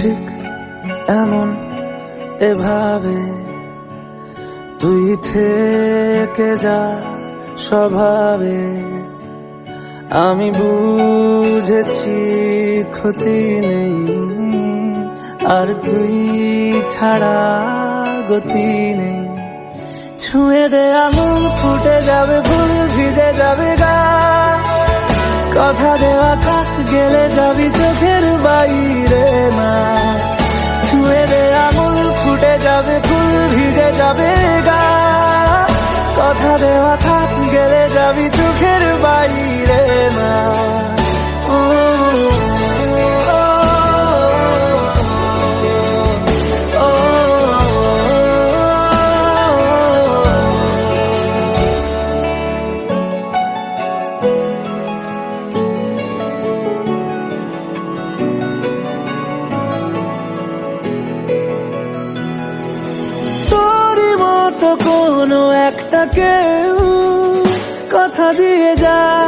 ঠিক এমন এভাবে তুই থেকে যা স্বভাবে। আমি বুঝেছি ক্ষতি নেই, আর তুই ছাড়া গতি নেই। ছুঁয়ে দে আঙুল, ফুটে যাবে ফুল, ভিজে যাবে গা। কথা দেওয়া থাক, গেলে যাবি চোখের বাইরে না। ছুঁয়ে দে আঙুল, ফুটে যাবে ফুল, ভিজে যাবে গা। কথা দেওয়া থাক, গেলে যাবি চোখের বাইরে না। কোনো একটা কেউ কথা দিয়ে যায়।